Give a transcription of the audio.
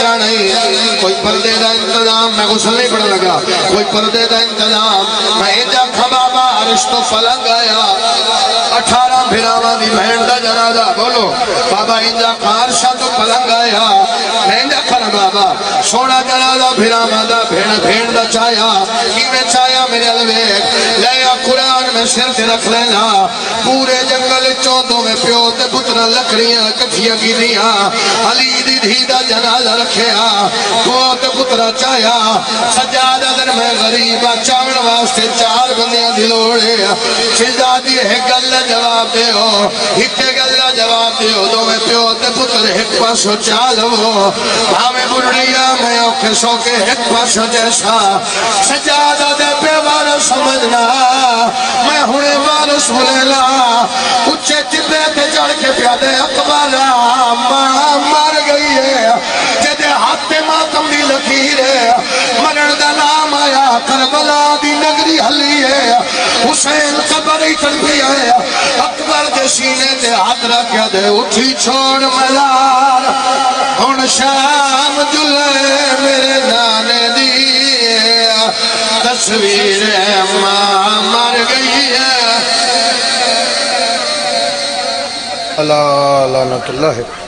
بچہ نہیں، کوئی پردے دا انتظام، میں غسل نہیں پڑھ لگا، کوئی پردے دا انتظام، میں انجا کھا بابا عرش تو پلنگ آیا، 18 بھراواں دی بہن دا جنازہ، بولو بابا انجا کھا عرشہ تو پلنگ آیا، میں انجا کھا بابا سونا جنازہ بھراواں دا بھین دا چایا، کی میں چایا میرے الویک لیا قرآن میں سر سے رکھ لینا، پورے جنگل چودوں میں پیو تے پترہ لکڑیاں کٹھیاں کی دیا، علی دی دھیدہ جنازہ رکھیا، پیو تے پترہ چایا، سجادہ در میں غریبہ چاون واسطے 4 بندیاں دلوڑے، شہزادی ایک گلہ جواب دے ہو، ایک گلہ جواب دے ہو، دو میں پیو تے پتر ایک پاسو چالو، ہمیں بڑھڑیا میں اوکے سو کے ایک پاسو جیسا، سجادہ دے پہ وارس سمجھنا، میں ہونے وارس بھولیلا، اچھے ٹپے تے جڑ کے پیادے اقبالا، مار گئی ہے، جدے ہاتھ ماتم دی لکیر ہے، مرن دا نام آیا، کربلا دی نگری حلی ہے، حسین قبر ہی تنبی ہے، اکبر دے سینے تے ہاتھ رکھیا دے اٹھی چھوڑ ملار، ہن شام جلے میرے نانے دی تصویر ماں مر گئی ہے۔ اللہ لعنت اللہ ہے۔